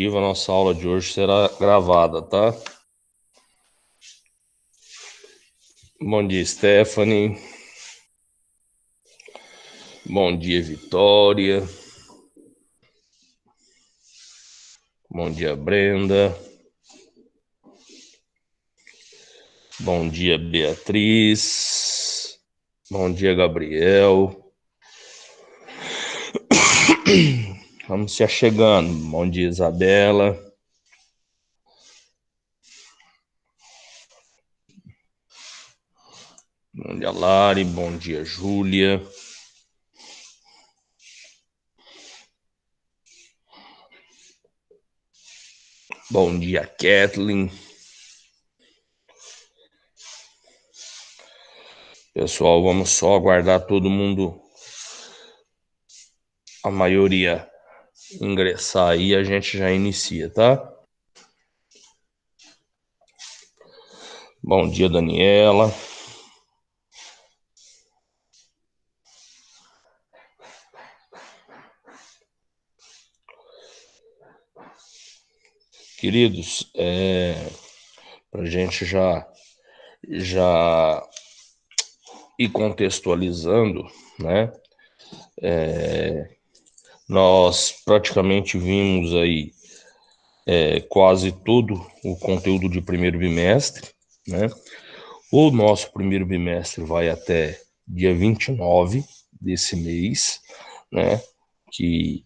A nossa aula de hoje será gravada, tá? Bom dia, Stephanie. Bom dia, Vitória. Bom dia, Brenda. Bom dia, Beatriz. Bom dia, Gabriel. Vamos se achegando. Bom dia, Isabela. Bom dia, Lari. Bom dia, Júlia. Bom dia, Kathleen. Pessoal, vamos só aguardar todo mundo, a maioria, ingressar aí, a gente já inicia, tá? Bom dia, Daniela. Queridos, para a gente já ir contextualizando, né? Nós praticamente vimos aí quase todo o conteúdo de primeiro bimestre, né? O nosso primeiro bimestre vai até dia 29 desse mês, né? Que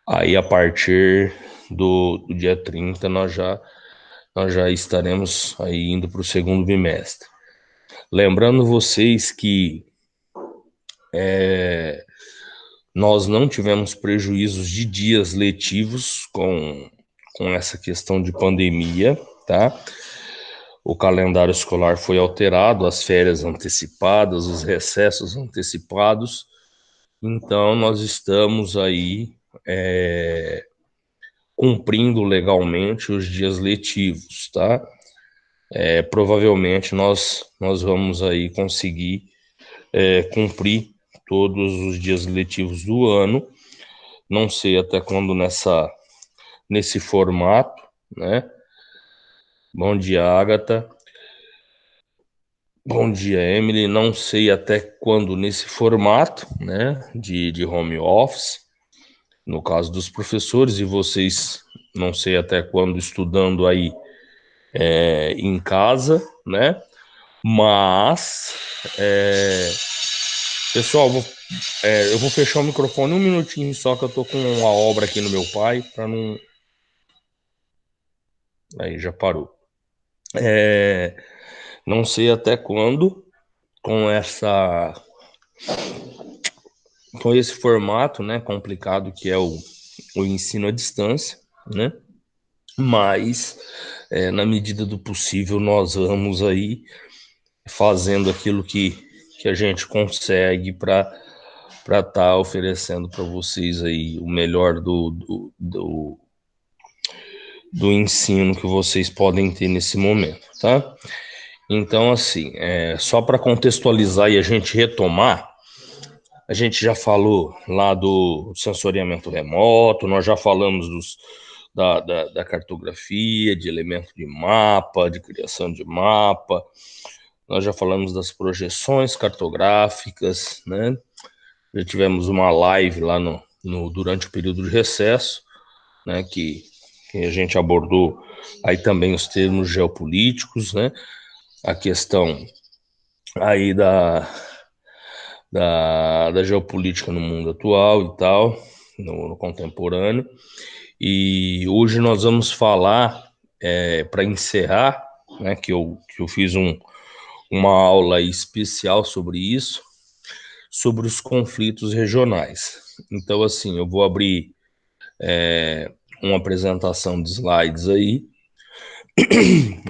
aí a partir do dia 30 nós já estaremos aí indo para o segundo bimestre. Lembrando vocês que nós não tivemos prejuízos de dias letivos com essa questão de pandemia, tá? O calendário escolar foi alterado, as férias antecipadas, os recessos antecipados. Então, nós estamos aí cumprindo legalmente os dias letivos, tá? Provavelmente nós vamos aí conseguir cumprir todos os dias letivos do ano. Não sei até quando nesse formato, né? Bom dia, Agatha. Bom dia, Emily. Não sei até quando nesse formato, né? De home office, no caso dos professores, e vocês, não sei até quando estudando aí em casa, né? Mas, pessoal, eu vou fechar o microfone um minutinho só que eu tô com uma obra aqui no meu pai, para não. Aí já parou. Não sei até quando com esse formato, né, complicado que é o ensino à distância, né? Mas na medida do possível nós vamos aí fazendo aquilo que a gente consegue para estar oferecendo para vocês aí o melhor do ensino que vocês podem ter nesse momento, tá? Então, assim, só para contextualizar e a gente retomar, a gente já falou lá do sensoriamento remoto, nós já falamos da cartografia, de elemento de mapa, de criação de mapa, nós já falamos das projeções cartográficas, né? Já tivemos uma live lá durante o período de recesso, né? Que a gente abordou aí também os termos geopolíticos, né? A questão aí da geopolítica no mundo atual e tal, no contemporâneo. E hoje nós vamos falar, para encerrar, né, que eu fiz uma aula especial sobre isso, sobre os conflitos regionais. Então, assim, eu vou abrir uma apresentação de slides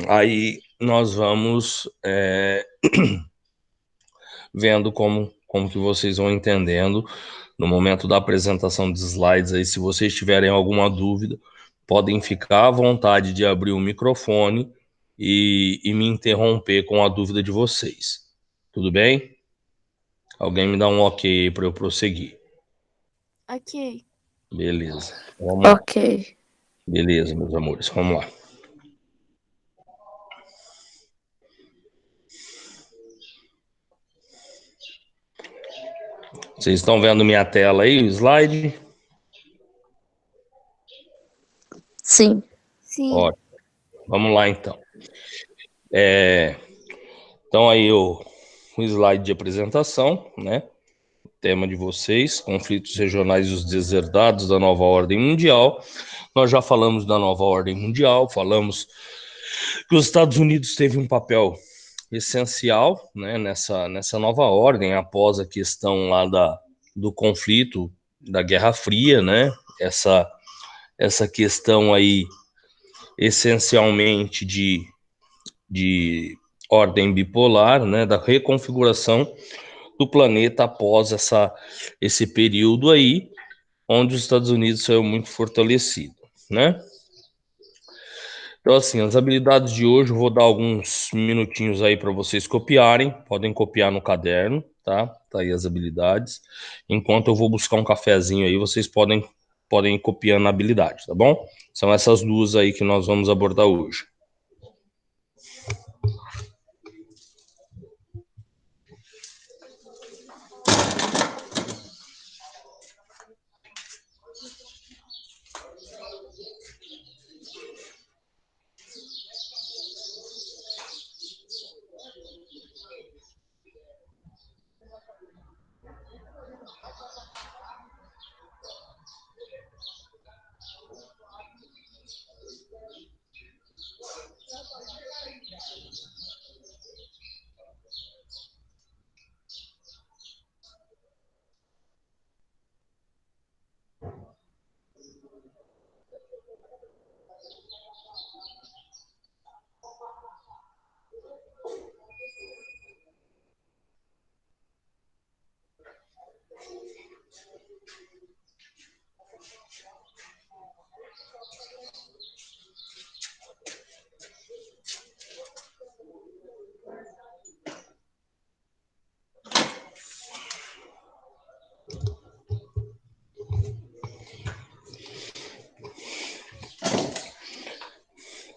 aí nós vamos vendo como que vocês vão entendendo no momento da apresentação de slides aí. Se vocês tiverem alguma dúvida, podem ficar à vontade de abrir o microfone e me interromper com a dúvida de vocês. Tudo bem? Alguém me dá um ok aí para eu prosseguir. Ok. Beleza. Vamos lá. Ok. Beleza, meus amores, vamos lá. Vocês estão vendo minha tela aí, o slide? Sim. Ótimo. Vamos lá, então. Então, aí o slide de apresentação, né? O tema de vocês, conflitos regionais e os deserdados da nova ordem mundial. Nós já falamos da nova ordem mundial, falamos que os Estados Unidos teve um papel essencial, né, nessa nova ordem, após a questão lá do conflito, da Guerra Fria, né? Essa questão aí, essencialmente, de ordem bipolar, né, da reconfiguração do planeta após esse período aí, onde os Estados Unidos saiu muito fortalecido, né? Então, assim, as habilidades de hoje, eu vou dar alguns minutinhos aí para vocês copiarem, podem copiar no caderno, tá? Tá aí as habilidades. Enquanto eu vou buscar um cafezinho aí, vocês podem ir copiando a habilidade, tá bom? São essas duas aí que nós vamos abordar hoje.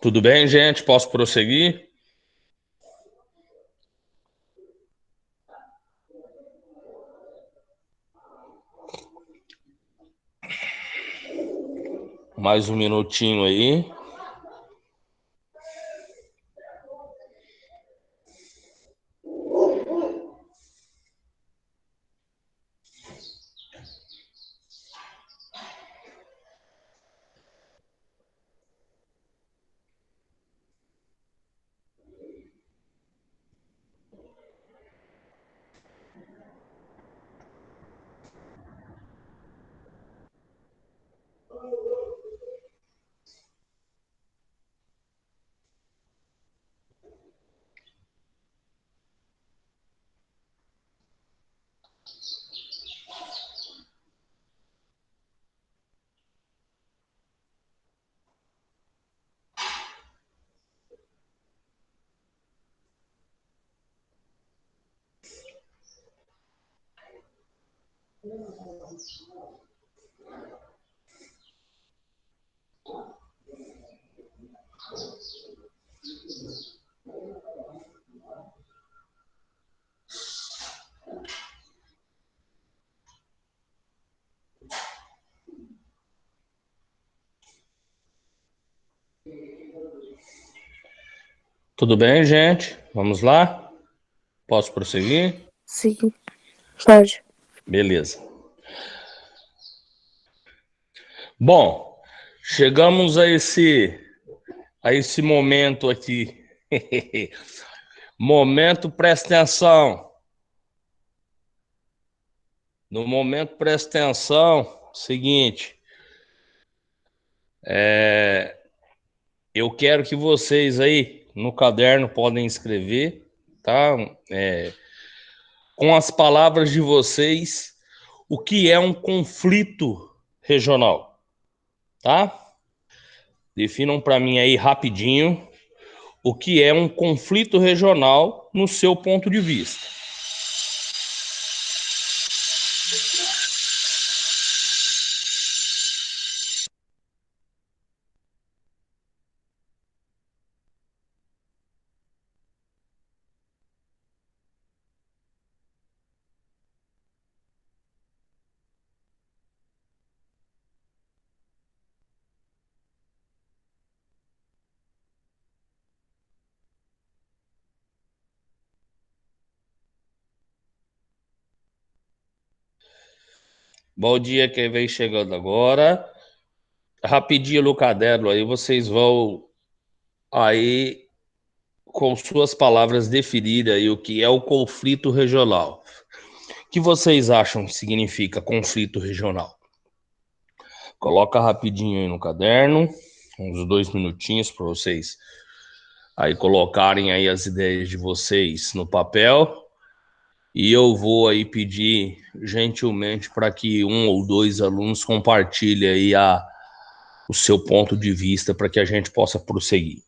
Tudo bem, gente? Posso prosseguir? Mais um minutinho aí. Tudo bem, gente? Vamos lá? Posso prosseguir? Sim. Pode. Beleza. Bom, chegamos a esse momento aqui. Momento, presta atenção. No momento, presta atenção. Seguinte, eu quero que vocês aí no caderno podem escrever, tá? Com as palavras de vocês, o que é um conflito regional, tá? Definam para mim aí rapidinho o que é um conflito regional no seu ponto de vista. Bom dia quem vem chegando agora. Rapidinho no caderno aí, vocês vão aí com suas palavras definir aí o que é o conflito regional. O que vocês acham que significa conflito regional? Coloca rapidinho aí no caderno, uns 2 minutinhos para vocês aí colocarem aí as ideias de vocês no papel. E eu vou aí pedir gentilmente para que um ou dois alunos compartilhem aí o seu ponto de vista para que a gente possa prosseguir.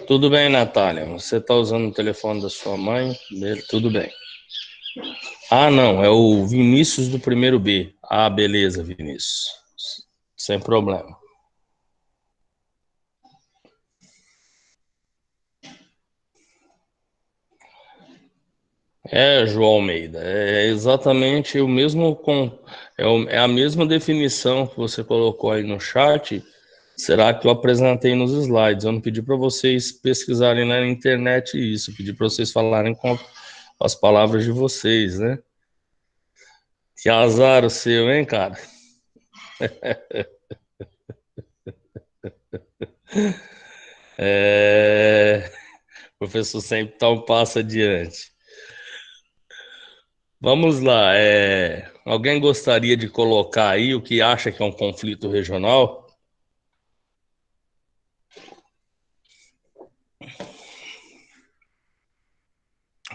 Tudo bem, Natália? Você está usando o telefone da sua mãe? Tudo bem. Ah, não, é o Vinícius do primeiro B. Ah, beleza, Vinícius. Sem problema. É, João Almeida, é exatamente o mesmo é a mesma definição que você colocou aí no chat. Será que eu apresentei nos slides? Eu não pedi para vocês pesquisarem na internet isso, pedi para vocês falarem com as palavras de vocês, né? Que azar o seu, hein, cara? O professor sempre está um passo adiante. Vamos lá. Alguém gostaria de colocar aí o que acha que é um conflito regional?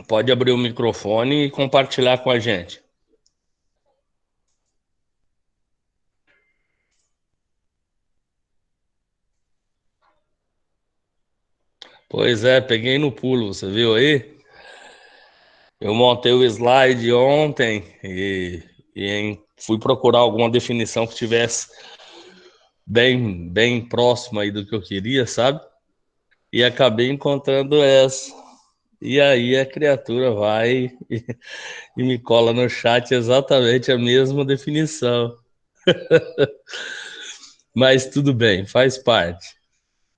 Pode abrir o microfone e compartilhar com a gente. Pois é, peguei no pulo, você viu aí? Eu montei o slide ontem e fui procurar alguma definição que tivesse bem próxima aí do que eu queria, sabe? E acabei encontrando essa. E aí a criatura vai e me cola no chat exatamente a mesma definição. Mas tudo bem, faz parte.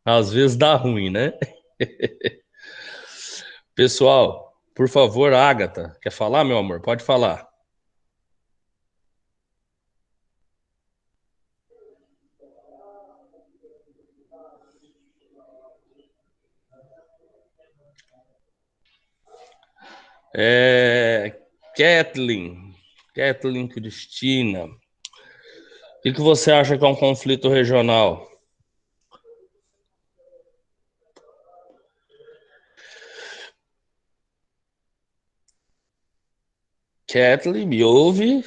Às vezes dá ruim, né? Pessoal, por favor, Agatha, quer falar, meu amor? Pode falar. Kathleen, Kathleen Cristina, o que você acha que é um conflito regional? Kathleen, me ouve?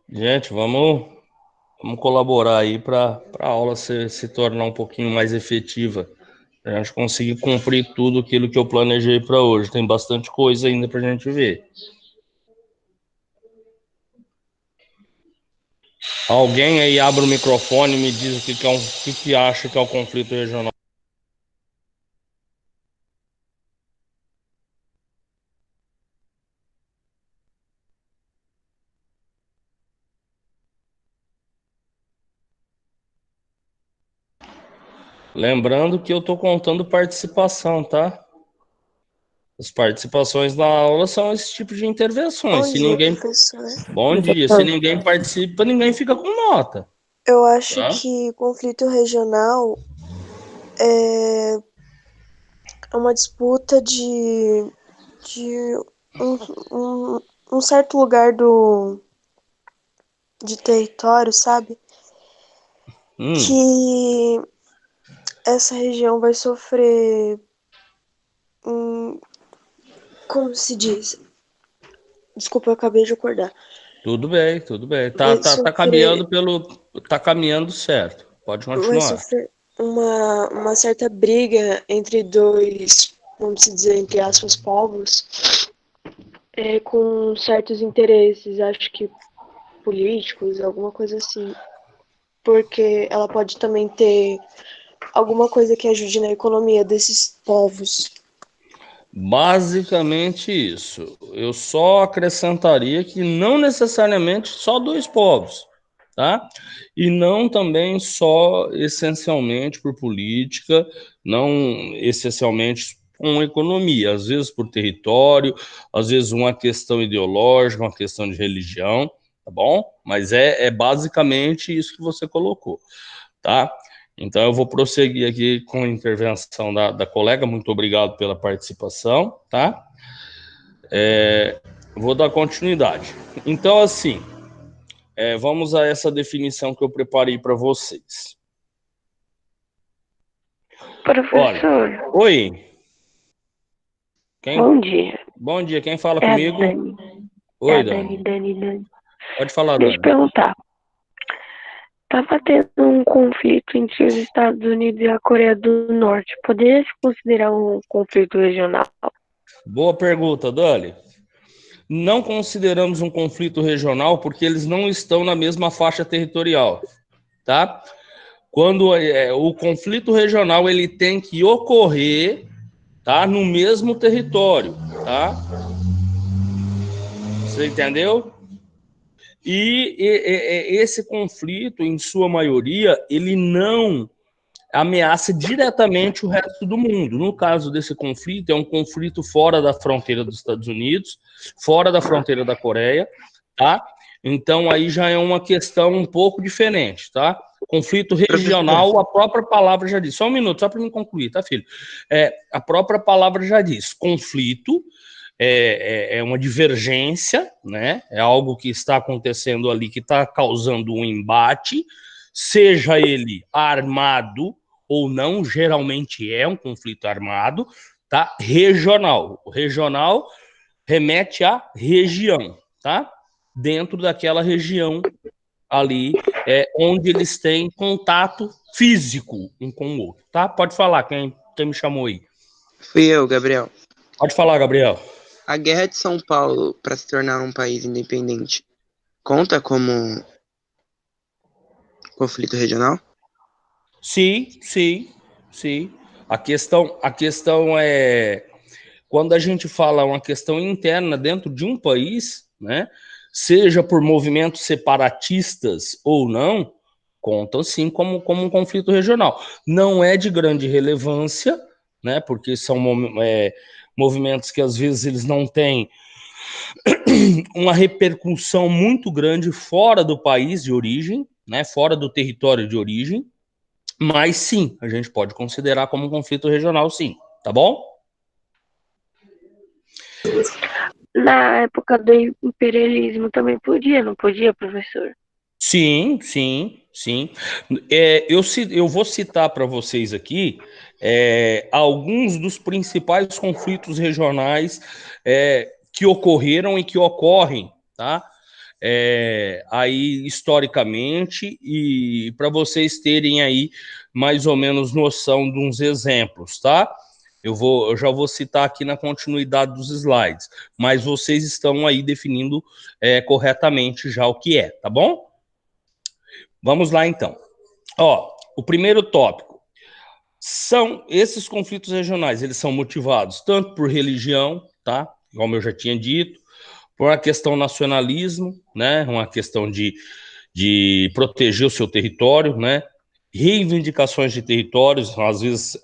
Gente, vamos colaborar aí para a aula se tornar um pouquinho mais efetiva. Para a gente conseguir cumprir tudo aquilo que eu planejei para hoje. Tem bastante coisa ainda para a gente ver. Alguém aí abre o microfone e me diz o que acha que é o conflito regional. Lembrando que eu estou contando participação, tá? As participações na aula são esse tipo de intervenções. Bom dia, professor. Bom dia. Se ninguém participa, ninguém fica com nota. Eu acho Tá? que conflito regional é uma disputa de um um certo lugar de território, sabe? Que essa região vai sofrer, como se diz? Desculpa, eu acabei de acordar. Tudo bem, tudo bem. Vai Tá sofrer, caminhando tá caminhando certo. Pode vai continuar. sofrer uma certa briga entre dois, vamos dizer, entre aspas, povos, com certos interesses, acho que políticos, alguma coisa assim. Porque ela pode também ter alguma coisa que ajude na economia desses povos. Basicamente isso. Eu só acrescentaria que não necessariamente só dois povos, tá? E não também só essencialmente por política, não essencialmente com economia, às vezes por território, às vezes uma questão ideológica, uma questão de religião, tá bom? Mas é basicamente isso que você colocou, tá? Então, eu vou prosseguir aqui com a intervenção da colega. Muito obrigado pela participação, tá? Vou dar continuidade. Então, assim, vamos a essa definição que eu preparei para vocês. Olha, Professor, oi. bom dia. Bom dia, quem fala É a comigo? Dani. É Oi, a Dani. Pode falar, Deixa eu Dani. perguntar. Estava tendo um conflito entre os Estados Unidos e a Coreia do Norte. Poderia se considerar um conflito regional? Boa pergunta, Dani. Não consideramos um conflito regional porque eles não estão na mesma faixa territorial, tá? Quando o conflito regional ele tem que ocorrer, tá, no mesmo território, tá? Você entendeu? E esse conflito, em sua maioria, ele não ameaça diretamente o resto do mundo. No caso desse conflito, é um conflito fora da fronteira dos Estados Unidos, fora da fronteira da Coreia, tá? Então aí já é uma questão um pouco diferente, tá? Conflito regional, a própria palavra já diz. Só um minuto, só para me concluir, tá, filho? A própria palavra já diz. Conflito é uma divergência, né? É algo que está acontecendo ali, que está causando um embate, seja ele armado ou não, geralmente é um conflito armado, tá? Regional. O regional remete à região, tá? Dentro daquela região ali, onde eles têm contato físico um com o outro, tá? Pode falar, quem me chamou aí. Fui eu, Gabriel. Pode falar, Gabriel. A Guerra de São Paulo para se tornar um país independente conta como conflito regional? Sim. A questão é quando a gente fala uma questão interna dentro de um país, né? Seja por movimentos separatistas ou não, contam sim como um conflito regional. Não é de grande relevância, né? Porque são movimentos que às vezes eles não têm uma repercussão muito grande fora do país de origem, né? Fora do território de origem. Mas sim, a gente pode considerar como um conflito regional, sim. Tá bom? Na época do imperialismo também podia, não podia, professor? Sim. Eu vou citar para vocês aqui alguns dos principais conflitos regionais que ocorreram e que ocorrem, tá? Aí historicamente, e para vocês terem aí mais ou menos noção de uns exemplos, tá? Eu já vou citar aqui na continuidade dos slides, mas vocês estão aí definindo corretamente já o que é, tá bom? Vamos lá então. O primeiro tópico são esses conflitos regionais, eles são motivados tanto por religião, tá? Como eu já tinha dito, por uma questão nacionalismo, né? Uma questão de proteger o seu território, né? Reivindicações de territórios, às vezes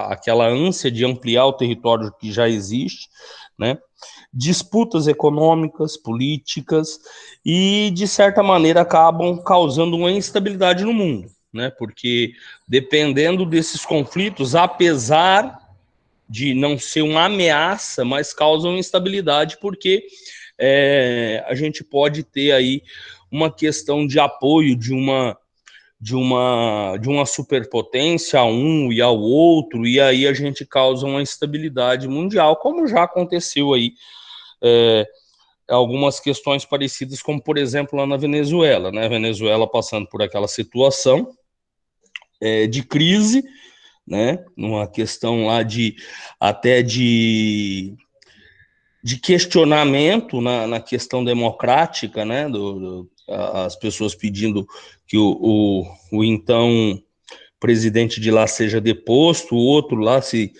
aquela ânsia de ampliar o território que já existe, né? Disputas econômicas, políticas e, de certa maneira, acabam causando uma instabilidade no mundo, né? Porque dependendo desses conflitos, apesar de não ser uma ameaça, mas causam instabilidade porque a gente pode ter aí uma questão de apoio de uma superpotência a um e ao outro, e aí a gente causa uma instabilidade mundial, como já aconteceu aí, algumas questões parecidas, como por exemplo lá na Venezuela, né? A Venezuela passando por aquela situação de crise, né? Numa questão lá até de questionamento na questão democrática, né? As pessoas pedindo que o então presidente de lá seja deposto, o outro lá se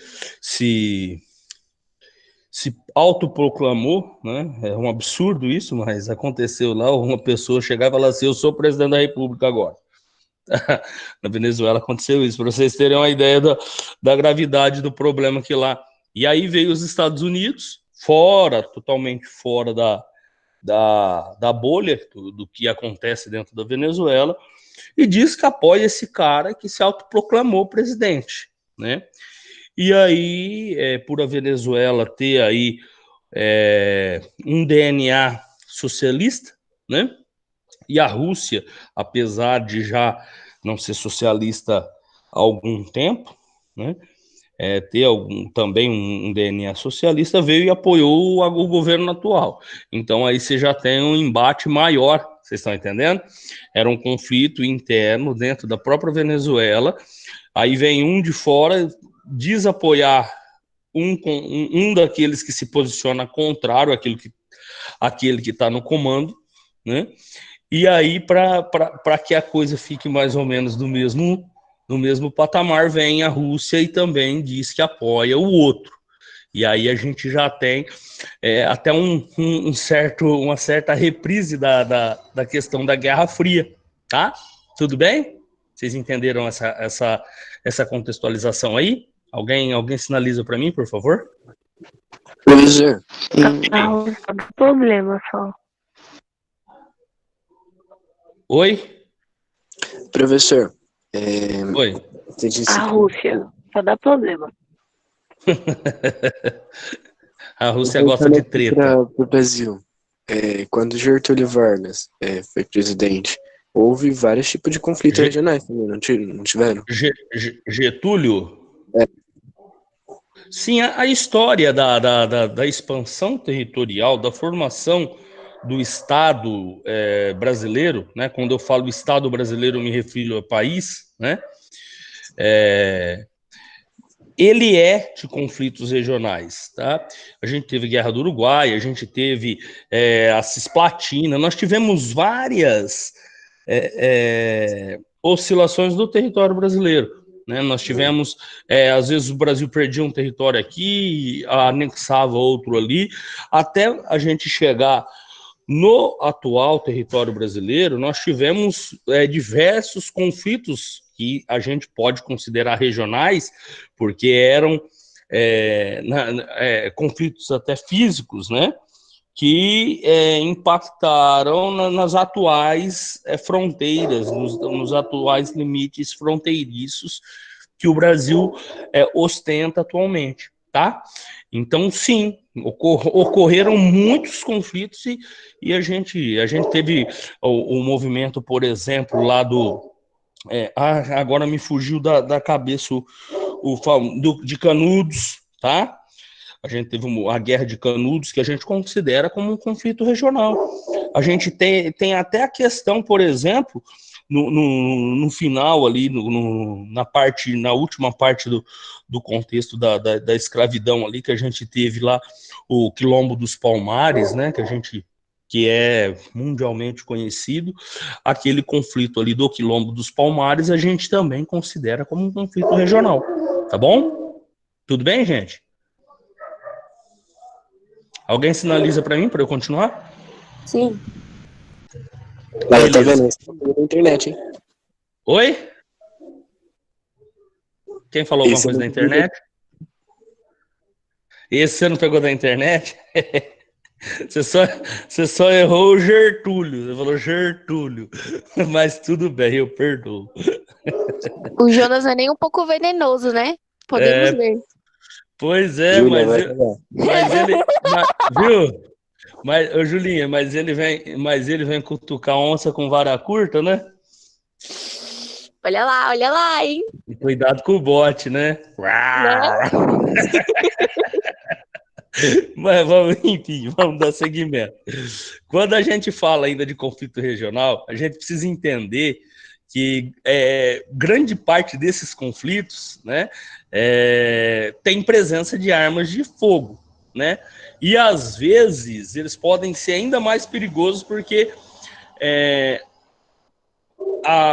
autoproclamou, né? É um absurdo isso, mas aconteceu lá, uma pessoa chegava e falava assim, eu sou presidente da República agora. Na Venezuela aconteceu isso, para vocês terem uma ideia da gravidade do problema que lá. E aí veio os Estados Unidos, totalmente fora da bolha do que acontece dentro da Venezuela, e diz que apoia esse cara que se autoproclamou presidente, né? E aí, por a Venezuela ter aí um DNA socialista, né? E a Rússia, apesar de já não ser socialista há algum tempo, né? Ter também um DNA socialista, veio e apoiou o governo atual. Então aí você já tem um embate maior, vocês estão entendendo? Era um conflito interno dentro da própria Venezuela, aí vem um de fora desapoiar um daqueles que se posiciona contrário àquele que está no comando, né? E aí, para que a coisa fique mais ou menos no mesmo patamar, vem a Rússia e também diz que apoia o outro. E aí a gente já tem até uma certa reprise da questão da Guerra Fria, tá? Tudo bem? Vocês entenderam essa contextualização aí? Alguém sinaliza para mim, por favor? Professor, Problema só. Oi? professor, Oi. você disse A Rússia só dá problema. A Rússia gosta de treta. para o Brasil. Quando Getúlio Vargas foi presidente, houve vários tipos de conflitos regionais também, não tiveram? Getúlio? Sim, a história da expansão territorial, da formação do Estado brasileiro, né? Quando eu falo Estado brasileiro, eu me refiro a país, né? Ele de conflitos regionais, tá? A gente teve Guerra do Uruguai, a gente teve a Cisplatina, nós tivemos várias oscilações do território brasileiro, né? Nós tivemos, às vezes o Brasil perdia um território aqui, anexava outro ali, até a gente chegar no atual território brasileiro, nós tivemos diversos conflitos que a gente pode considerar regionais, porque eram conflitos até físicos, né? Que impactaram nas atuais fronteiras, nos atuais limites fronteiriços que o Brasil ostenta atualmente, tá? Então, sim, ocorreram muitos conflitos e a gente teve o movimento, por exemplo, lá agora me fugiu da cabeça de Canudos, tá? A gente teve a Guerra de Canudos, que a gente considera como um conflito regional. A gente tem até a questão, por exemplo, no final ali, na última parte do contexto da escravidão ali, que a gente teve lá o Quilombo dos Palmares, né, que é mundialmente conhecido, aquele conflito ali do Quilombo dos Palmares, a gente também considera como um conflito regional, tá bom? Tudo bem, gente? Alguém sinaliza para mim, para eu continuar? Sim. Ela tá vendo? Você tá na internet, hein? Oi? Quem falou alguma coisa da internet? Esse você não pegou da internet? Você só errou o Gertúlio. Você falou Gertúlio. Mas tudo bem, eu perdoo. O Jonas não é nem um pouco venenoso, né? Podemos ver. Pois é, Júlia, mas ele... viu? Mas, ô, Julinha, mas ele vem cutucar onça com vara curta, né? Olha lá, hein? E cuidado com o bote, né? Né? Mas vamos, enfim, vamos dar seguimento. Quando a gente fala ainda de conflito regional, a gente precisa entender que grande parte desses conflitos, né, tem presença de armas de fogo, né? E às vezes eles podem ser ainda mais perigosos porque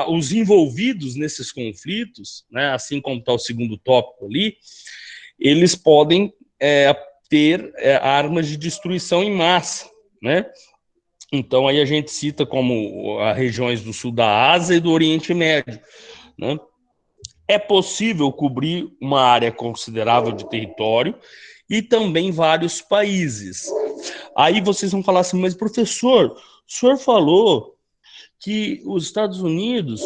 os envolvidos nesses conflitos, né, assim como está o segundo tópico ali, eles podem ter armas de destruição em massa, né? Então aí a gente cita como as regiões do sul da Ásia e do Oriente Médio, né? É possível cobrir uma área considerável de território e também vários países. Aí vocês vão falar assim, mas professor, o senhor falou que os Estados Unidos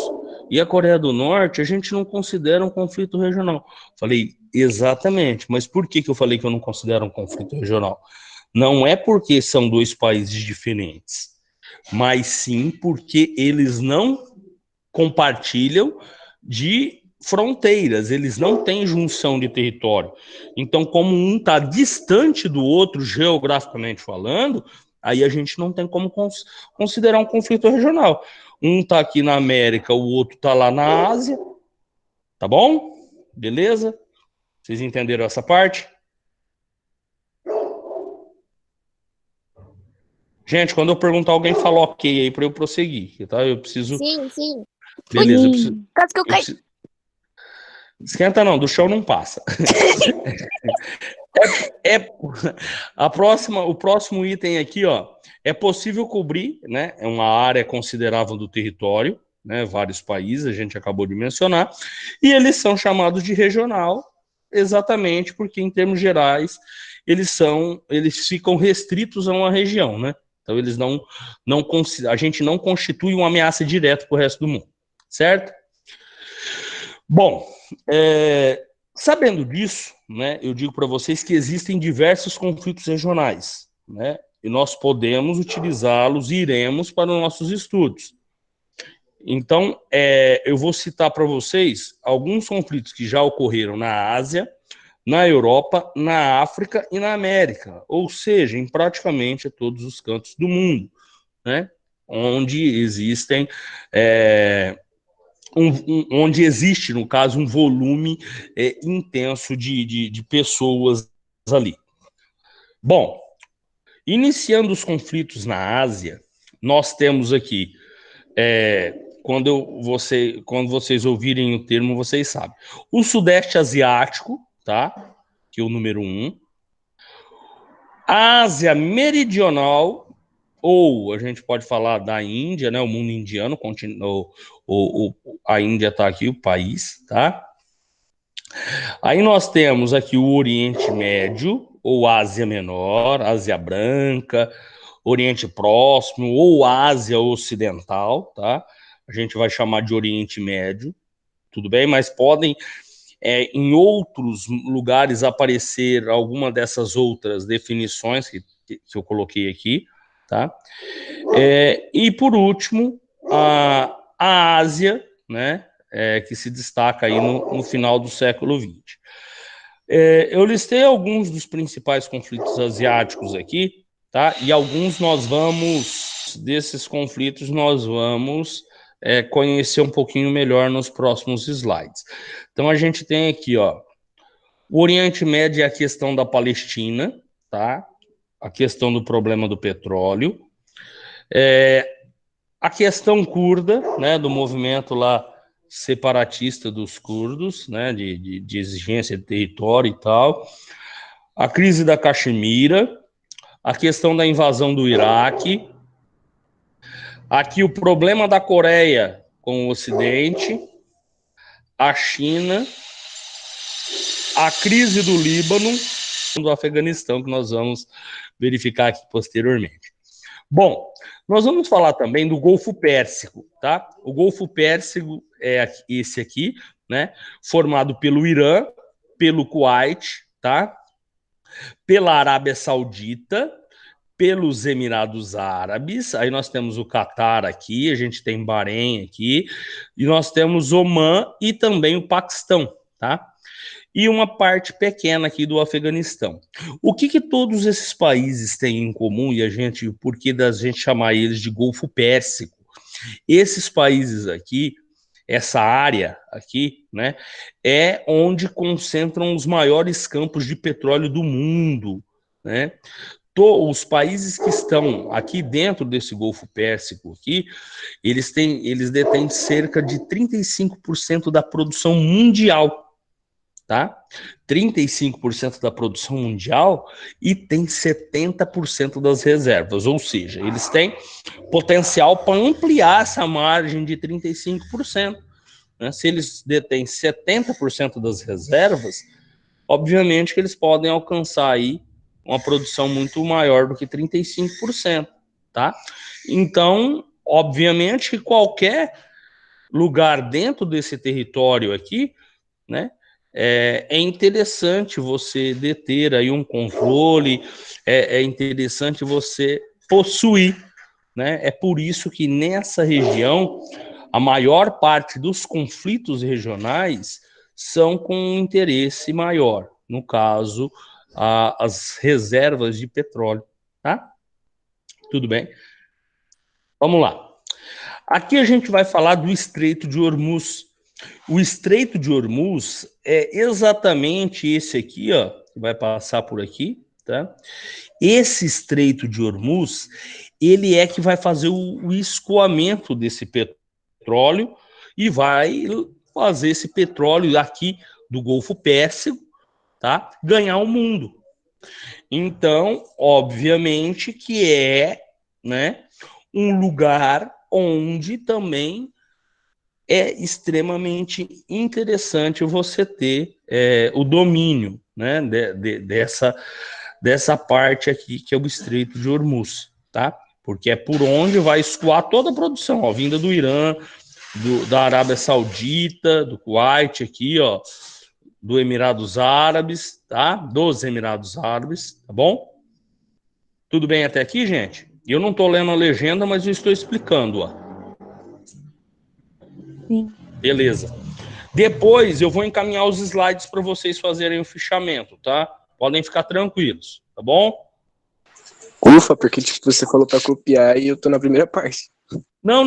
e a Coreia do Norte a gente não considera um conflito regional. Falei, exatamente, mas por que eu falei que eu não considero um conflito regional? Não é porque são dois países diferentes, mas sim porque eles não compartilham de fronteiras, eles não têm junção de território. Então, como um está distante do outro, geograficamente falando, aí a gente não tem como considerar um conflito regional. Um está aqui na América, o outro está lá na Ásia, tá bom? Beleza? Vocês entenderam essa parte? Gente, quando eu perguntar, alguém fala ok aí para eu prosseguir, tá? Eu preciso. Sim, sim. Beleza, eu preciso. Quase que eu caí. Esquenta não, do chão não passa. O próximo item aqui, ó, é possível cobrir, né, uma área considerável do território, né, vários países, a gente acabou de mencionar, e eles são chamados de regional, exatamente porque, em termos gerais, eles ficam restritos a uma região, né? Então, a gente não constitui uma ameaça direta para o resto do mundo, certo? Bom, sabendo disso, né, eu digo para vocês que existem diversos conflitos regionais, né, e nós podemos utilizá-los e iremos para os nossos estudos. Então, eu vou citar para vocês alguns conflitos que já ocorreram na Ásia, na Europa, na África e na América, ou seja, em praticamente todos os cantos do mundo, né, onde existem onde existe, no caso, um volume intenso de pessoas ali. Bom, iniciando os conflitos na Ásia, nós temos aqui, quando vocês ouvirem o termo, vocês sabem, o Sudeste Asiático, tá? Que é o número 1. A Ásia Meridional, ou a gente pode falar da Índia, né? O mundo indiano, a Índia está aqui, o país, tá? Aí nós temos aqui o Oriente Médio, ou Ásia Menor, Ásia Branca, Oriente Próximo, ou Ásia Ocidental, tá? A gente vai chamar de Oriente Médio, tudo bem? Mas podem, em outros lugares, aparecer alguma dessas outras definições que eu coloquei aqui, tá? E, por último, a Ásia, né? Que se destaca aí no final do século XX. Eu listei alguns dos principais conflitos asiáticos aqui, tá? E alguns desses conflitos nós vamos conhecer um pouquinho melhor nos próximos slides. Então a gente tem aqui, ó, o Oriente Médio é a questão da Palestina, tá? A questão do problema do petróleo, a questão curda, né, do movimento lá separatista dos curdos, né, de exigência de território e tal, a crise da Caxemira, a questão da invasão do Iraque, aqui o problema da Coreia com o Ocidente, a China, a crise do Líbano, do Afeganistão, que nós vamos verificar aqui posteriormente. Bom, nós vamos falar também do Golfo Pérsico, tá? O Golfo Pérsico é esse aqui, né? Formado pelo Irã, pelo Kuwait, tá? Pela Arábia Saudita, pelos Emirados Árabes, aí nós temos o Catar aqui, a gente tem Bahrein aqui, e nós temos Omã e também o Paquistão, tá? E uma parte pequena aqui do Afeganistão. O que todos esses países têm em comum, e por que da gente chamar eles de Golfo Pérsico? Esses países aqui, essa área aqui, né, é onde concentram os maiores campos de petróleo do mundo, né? Os países que estão aqui dentro desse Golfo Pérsico aqui, eles detêm cerca de 35% da produção mundial, tá? 35% da produção mundial e tem 70% das reservas, ou seja, eles têm potencial para ampliar essa margem de 35%. Né? Se eles detêm 70% das reservas, obviamente que eles podem alcançar aí uma produção muito maior do que 35%, tá? Então, obviamente que qualquer lugar dentro desse território aqui, né, é interessante você deter aí um controle, é interessante você possuir, né? É por isso que nessa região a maior parte dos conflitos regionais são com um interesse maior, no caso, as reservas de petróleo, tá? Tudo bem? Vamos lá. Aqui a gente vai falar do Estreito de Hormuz. O Estreito de Hormuz é exatamente esse aqui, ó, que vai passar por aqui, tá? Esse Estreito de Hormuz, ele é que vai fazer o escoamento desse petróleo e vai fazer esse petróleo aqui do Golfo Pérsico, tá? Ganhar o mundo. Então, obviamente que é, né, um lugar onde também é extremamente interessante você ter o domínio, né, dessa parte aqui, que é o Estreito de Hormuz, tá? Porque é por onde vai escoar toda a produção, ó, vinda do Irã, da Arábia Saudita, do Kuwait aqui, ó, do Emirados Árabes, tá? Dos Emirados Árabes, tá bom? Tudo bem até aqui, gente? Eu não estou lendo a legenda, mas eu estou explicando, ó. Sim. Beleza. Depois eu vou encaminhar os slides para vocês fazerem o fichamento, tá? Podem ficar tranquilos, tá bom? Ufa, porque tipo, você falou para copiar e eu tô na primeira parte. Não.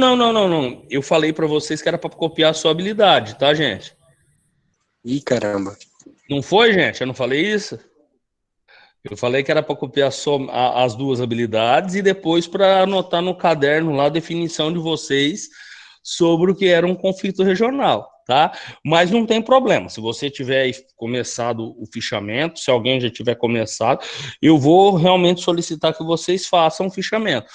Eu falei para vocês que era para copiar a sua habilidade, tá, gente? Ih, caramba. Não foi, gente? Eu não falei isso? Eu falei que era para copiar só as duas habilidades e depois para anotar no caderno lá a definição de vocês sobre o que era um conflito regional, tá? Mas não tem problema. Se você tiver começado o fichamento, se alguém já tiver começado, eu vou realmente solicitar que vocês façam o fichamento.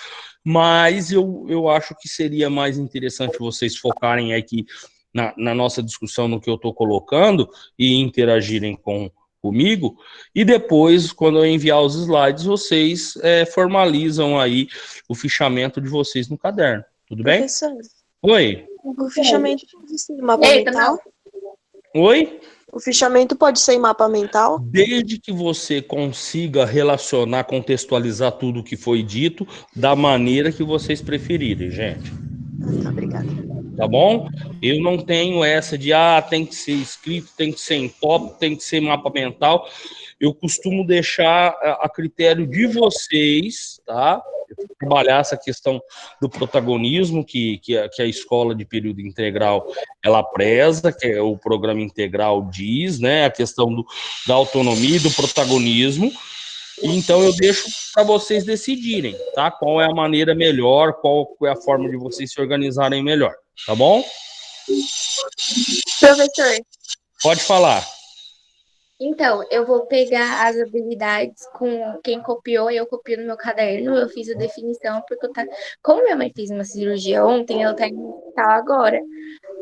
Mas eu acho que seria mais interessante vocês focarem aqui na nossa discussão, no que eu estou colocando, e interagirem comigo, e depois, quando eu enviar os slides, vocês formalizam aí o fichamento de vocês no caderno. Tudo bem? Professor, Oi? o fichamento pode ser em mapa Eita, mental? Oi? O fichamento pode ser em mapa mental? Desde que você consiga relacionar, contextualizar tudo o que foi dito da maneira que vocês preferirem, gente. Obrigada. Tá bom? Eu não tenho essa de, tem que ser escrito, tem que ser em tópico, tem que ser mapa mental. Eu costumo deixar a critério de vocês, tá? Trabalhar essa questão do protagonismo que a escola de período integral ela preza, que o programa integral diz, né? A questão da autonomia e do protagonismo. Então eu deixo para vocês decidirem, tá? Qual é a maneira melhor, qual é a forma de vocês se organizarem melhor, tá bom? Professor, Pode falar. então, eu vou pegar as habilidades com quem copiou, eu copio no meu caderno, eu fiz a definição, porque como minha mãe fez uma cirurgia ontem, ela tá em hospital agora.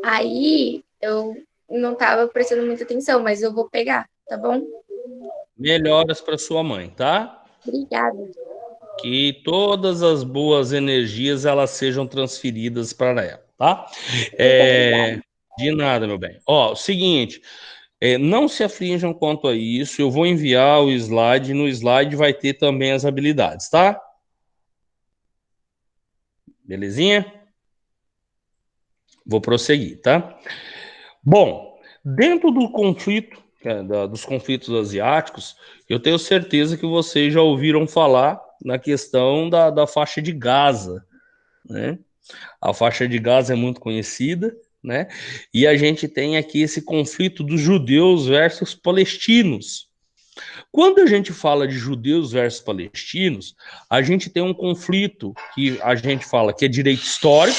Aí eu não tava prestando muita atenção, mas eu vou pegar, tá bom? Melhoras para sua mãe, tá? Obrigada. Que todas as boas energias elas sejam transferidas para ela, tá? De nada, meu bem. Ó, o seguinte, não se aflijam quanto a isso, eu vou enviar o slide, no slide vai ter também as habilidades, tá? Belezinha? Vou prosseguir, tá? Bom, dentro do conflito, dos conflitos asiáticos, eu tenho certeza que vocês já ouviram falar na questão da faixa de Gaza, né? A faixa de Gaza é muito conhecida, né? E a gente tem aqui esse conflito dos judeus versus palestinos. Quando a gente fala de judeus versus palestinos, a gente tem um conflito que a gente fala que é direito histórico.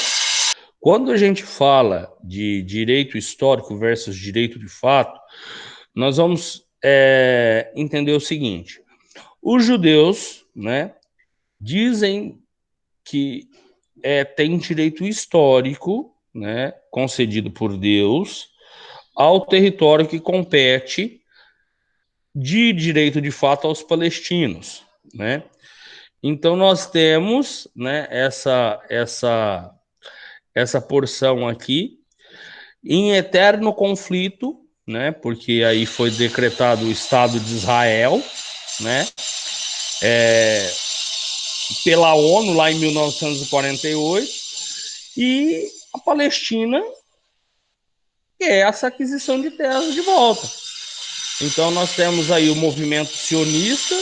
Quando a gente fala de direito histórico versus direito de fato, nós vamos entender o seguinte: os judeus, né, dizem que tem direito histórico, né, concedido por Deus, ao território que compete de direito de fato aos palestinos, né? Então nós temos, né, essa porção aqui em eterno conflito, né? Porque aí foi decretado o Estado de Israel, né? Pela ONU lá em 1948, e a Palestina quer essa aquisição de terras de volta. Então nós temos aí o movimento sionista,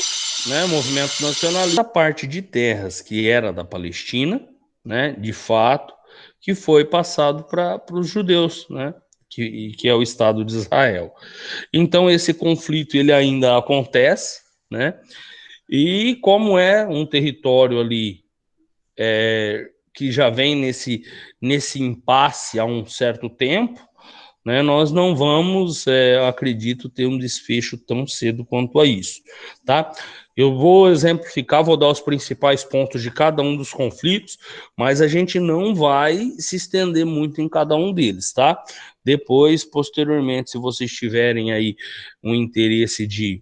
né, movimento nacionalista, a parte de terras que era da Palestina, né, de fato, que foi passado para os judeus, né, que é o Estado de Israel. Então esse conflito ele ainda acontece, né, e como é um território ali que já vem nesse impasse há um certo tempo, né, nós não vamos, acredito, ter um desfecho tão cedo quanto a isso, tá? Eu vou exemplificar, vou dar os principais pontos de cada um dos conflitos, mas a gente não vai se estender muito em cada um deles, tá? Depois, posteriormente, se vocês tiverem aí um interesse de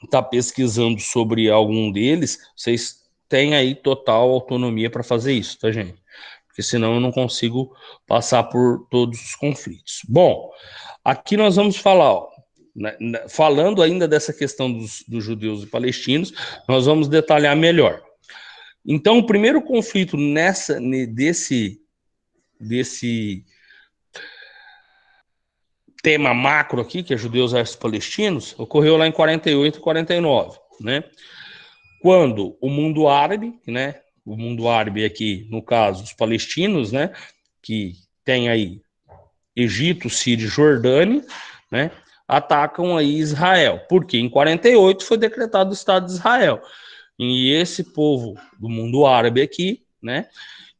estar pesquisando sobre algum deles, vocês têm aí total autonomia para fazer isso, tá, gente? Porque senão eu não consigo passar por todos os conflitos. Bom, aqui nós vamos falar, ó, falando ainda dessa questão dos judeus e palestinos, nós vamos detalhar melhor. Então, o primeiro conflito desse tema macro aqui, que é judeus versus palestinos, ocorreu lá em 48 e 49, né? Quando o mundo árabe, né? O mundo árabe aqui, no caso, os palestinos, né? Que tem aí Egito, Síria e Jordânia, né? Atacam aí Israel. Porque em 48 foi decretado o Estado de Israel. E esse povo do mundo árabe aqui, né?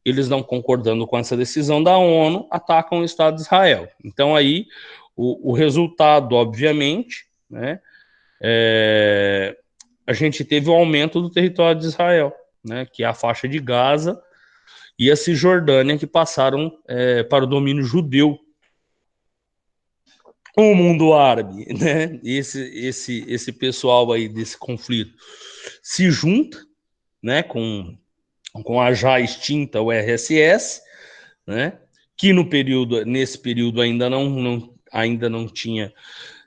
Eles não concordando com essa decisão da ONU, atacam o Estado de Israel. Então aí o resultado, obviamente, né? A gente teve o aumento do território de Israel, né? Que é a faixa de Gaza e a Cisjordânia, que passaram para o domínio judeu. O mundo árabe, né? Esse pessoal aí desse conflito se junta, né? Com a já extinta URSS, né? Que nesse período ainda não tinha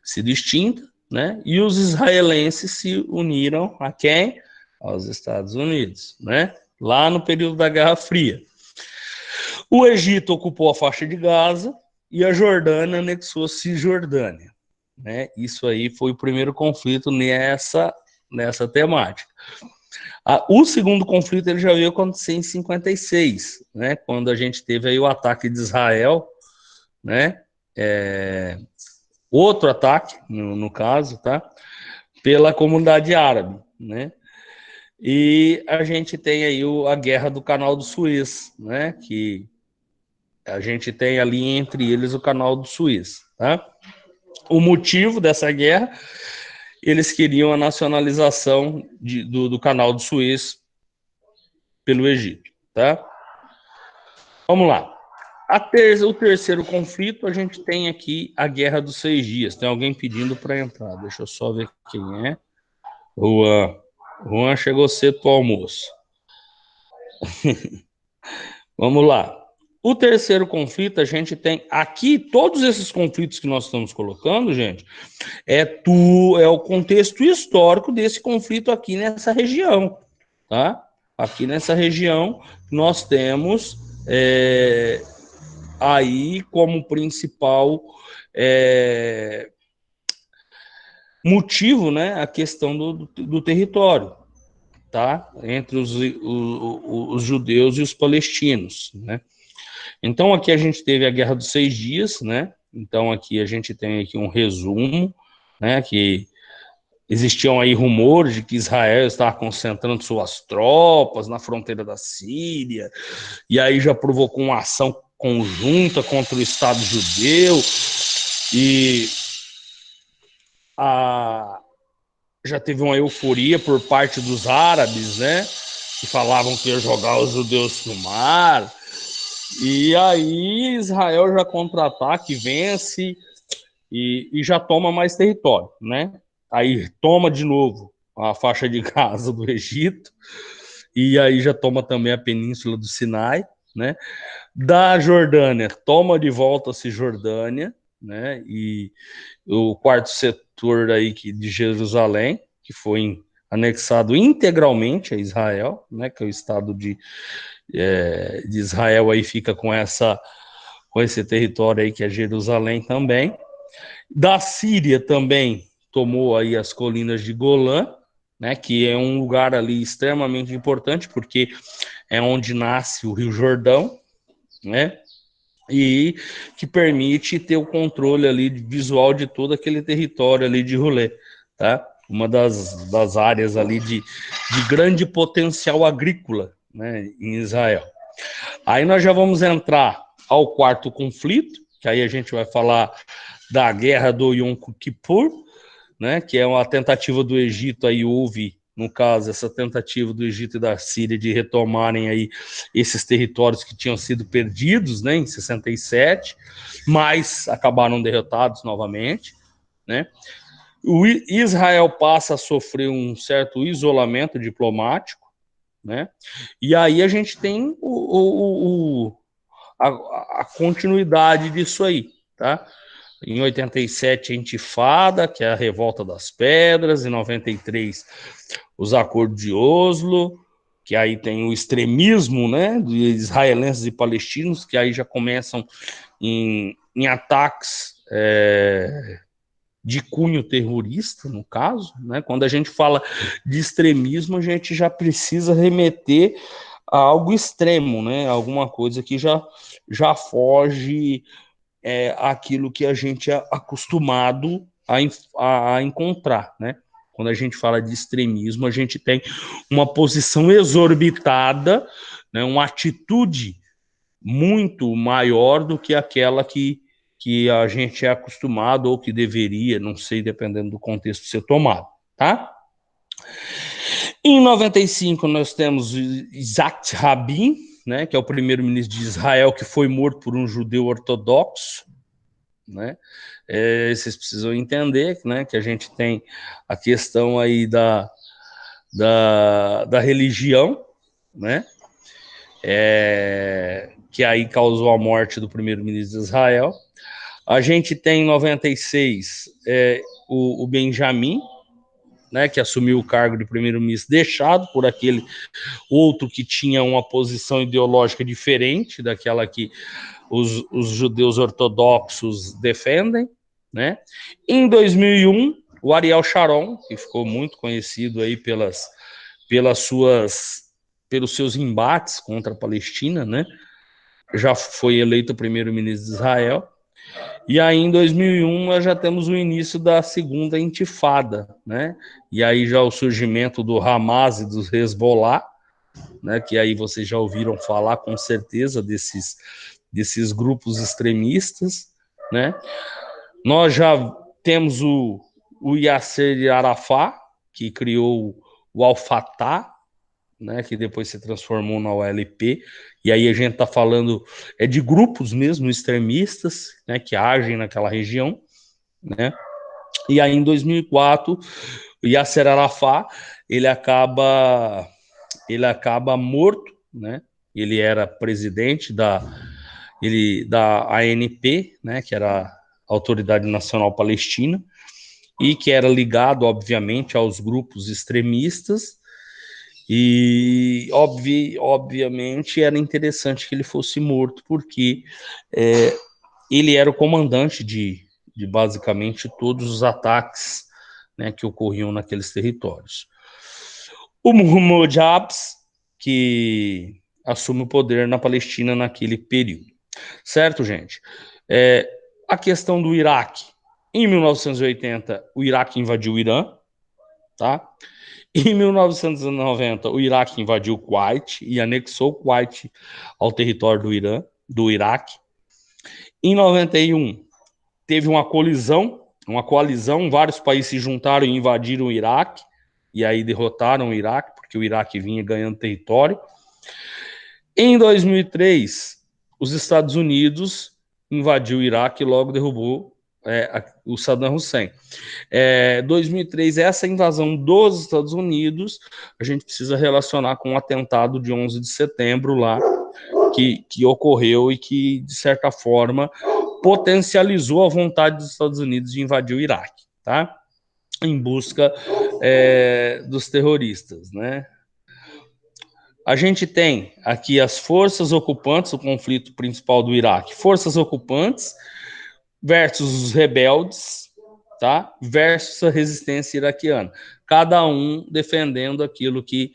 sido extinta, né? E os israelenses se uniram a quem? Aos Estados Unidos, né? Lá no período da Guerra Fria. O Egito ocupou a faixa de Gaza e a Jordânia anexou a Cisjordânia, né? Isso aí foi o primeiro conflito nessa temática. O segundo conflito ele já veio acontecer em 56, né? Quando a gente teve aí o ataque de Israel, né? Outro ataque, no caso, tá? Pela comunidade árabe, né? E a gente tem aí a Guerra do Canal do Suez, né? Que a gente tem ali entre eles o Canal do Suez, tá? O motivo dessa guerra, eles queriam a nacionalização do Canal do Suez pelo Egito, tá? Vamos lá. O terceiro conflito, a gente tem aqui a Guerra dos 6 Dias. Tem alguém pedindo para entrar. Deixa eu só ver quem é. Juan chegou cedo para o almoço. Vamos lá. O terceiro conflito, a gente tem aqui, todos esses conflitos que nós estamos colocando, gente, é o contexto histórico desse conflito aqui nessa região, tá? aqui nessa região, nós temos aí como principal motivo, né, a questão do território, tá? Entre os judeus e os palestinos, né? Então aqui a gente teve a Guerra dos 6 Dias, né? Então aqui a gente tem aqui um resumo, né, que existiam aí rumores de que Israel estava concentrando suas tropas na fronteira da Síria, e aí já provocou uma ação conjunta contra o Estado judeu, e já teve uma euforia por parte dos árabes, né, que falavam que ia jogar os judeus no mar, e aí Israel já contra-ataca, vence e já toma mais território, né? Aí toma de novo a faixa de Gaza do Egito, e aí já toma também a península do Sinai, né? Da Jordânia, toma de volta a Cisjordânia, né? E o quarto setor aí de Jerusalém, que foi anexado integralmente a Israel, né? Que é o Estado de Israel aí fica com esse território aí que é Jerusalém também. Da Síria também tomou aí as colinas de Golã, né, que é um lugar ali extremamente importante, porque é onde nasce o Rio Jordão, né, e que permite ter o controle ali visual de todo aquele território ali de rolê, tá? Uma das áreas ali de grande potencial agrícola, né, em Israel. Aí nós já vamos entrar ao quarto conflito, que aí a gente vai falar da guerra do Yom Kippur, né, que é uma tentativa do Egito, aí houve, no caso, essa tentativa do Egito e da Síria de retomarem aí esses territórios que tinham sido perdidos, né, em 67, mas acabaram derrotados novamente, né. O Israel passa a sofrer um certo isolamento diplomático, né, e aí a gente tem a continuidade disso aí, tá? Em 87, a Intifada, que é a Revolta das Pedras. Em 93, os Acordos de Oslo, que aí tem o extremismo, né, de israelenses e palestinos, que aí já começam em ataques de cunho terrorista, no caso, né? Quando a gente fala de extremismo, a gente já precisa remeter a algo extremo, né? Alguma coisa que já foge aquilo que a gente é acostumado a encontrar, né? Quando a gente fala de extremismo, a gente tem uma posição exorbitada, né? Uma atitude muito maior do que aquela que a gente é acostumado ou que deveria, não sei, dependendo do contexto, ser tomado, tá? Em 95, nós temos Isaac Rabin, né, que é o primeiro-ministro de Israel, que foi morto por um judeu ortodoxo, né? Vocês precisam entender, né, que a gente tem a questão aí da religião, né, que aí causou a morte do primeiro-ministro de Israel. A gente tem em 96 o Benjamin, né, que assumiu o cargo de primeiro-ministro, deixado por aquele outro que tinha uma posição ideológica diferente daquela que os judeus ortodoxos defendem, né? Em 2001, o Ariel Sharon, que ficou muito conhecido aí pelos seus embates contra a Palestina, né, já foi eleito primeiro-ministro de Israel. E aí, em 2001, nós já temos o início da segunda intifada, né? E aí já o surgimento do Hamas e do Hezbollah, né? Que aí vocês já ouviram falar com certeza desses grupos extremistas, né? Nós já temos o Yasser Arafat, que criou o Al-Fatah, né, que depois se transformou na OLP, e aí a gente está falando de grupos mesmo extremistas, né, que agem naquela região, né, e aí em 2004, o Yasser Arafat, ele acaba morto, né, ele era presidente da ANP, né, que era a Autoridade Nacional Palestina, e que era ligado, obviamente, aos grupos extremistas. E, obviamente, era interessante que ele fosse morto, porque ele era o comandante de basicamente todos os ataques, né, que ocorriam naqueles territórios. O Mahmoud Abbas, que assume o poder na Palestina naquele período. Certo, gente? A questão do Iraque. Em 1980, o Iraque invadiu o Irã, tá? Em 1990, o Iraque invadiu o Kuwait e anexou o Kuwait ao território do Iraque. Em 91, teve uma coalizão, vários países se juntaram e invadiram o Iraque, e aí derrotaram o Iraque, porque o Iraque vinha ganhando território. Em 2003, os Estados Unidos invadiu o Iraque e logo derrubou o Saddam Hussein. 2003, essa invasão dos Estados Unidos, a gente precisa relacionar com o atentado de 11 de setembro lá, que ocorreu e que, de certa forma, potencializou a vontade dos Estados Unidos de invadir o Iraque, tá? Em busca dos terroristas, né? A gente tem aqui as forças ocupantes, o conflito principal do Iraque, forças ocupantes versus os rebeldes, tá? Versus a resistência iraquiana, cada um defendendo aquilo que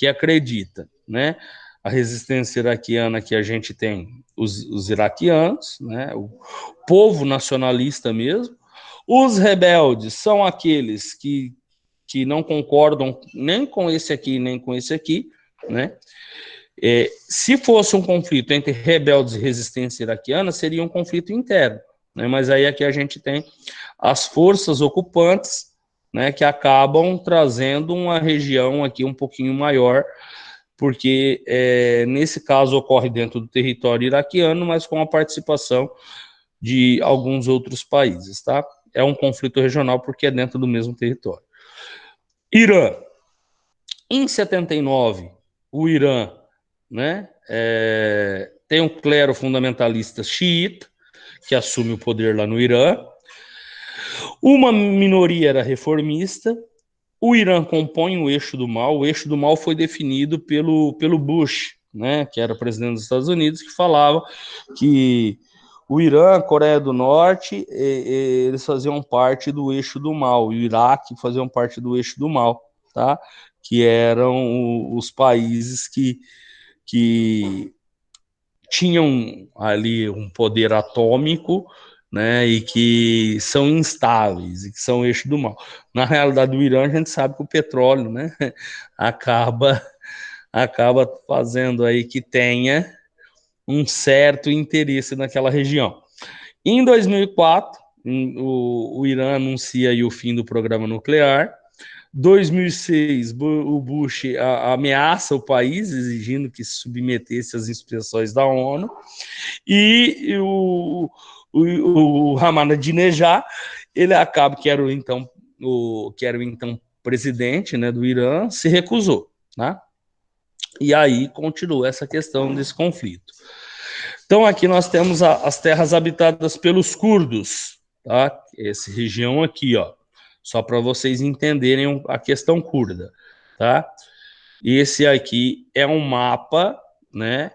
acredita, né? A resistência iraquiana que a gente tem os iraquianos, né? O povo nacionalista mesmo. Os rebeldes são aqueles que não concordam nem com esse aqui, nem com esse aqui, né? Se fosse um conflito entre rebeldes e resistência iraquiana, seria um conflito interno, né? Mas aí aqui a gente tem as forças ocupantes, né, que acabam trazendo uma região aqui um pouquinho maior, porque nesse caso ocorre dentro do território iraquiano, mas com a participação de alguns outros países, tá? É um conflito regional porque é dentro do mesmo território. Irã. Em 79, o Irã, né, tem um clero fundamentalista xiita, que assume o poder lá no Irã. Uma minoria era reformista. O Irã compõe o eixo do mal. O eixo do mal foi definido pelo Bush, né, que era presidente dos Estados Unidos, que falava que o Irã, a Coreia do Norte, eles faziam parte do eixo do mal. E o Iraque faziam parte do eixo do mal, tá? Que eram os países que tinham ali um poder atômico, né, e que são instáveis, e que são o eixo do mal. Na realidade do Irã, a gente sabe que o petróleo, né, acaba fazendo aí que tenha um certo interesse naquela região. Em 2004, o Irã anuncia aí o fim do programa nuclear. 2006, o Bush ameaça o país, exigindo que se submetesse às inspeções da ONU, e o Ahmadinejad, ele acaba, que era o então presidente, né, do Irã, se recusou, né? E aí continua essa questão desse conflito. Então aqui nós temos as terras habitadas pelos curdos, tá? Essa região aqui, ó, só para vocês entenderem a questão curda, tá? Esse aqui é um mapa, né,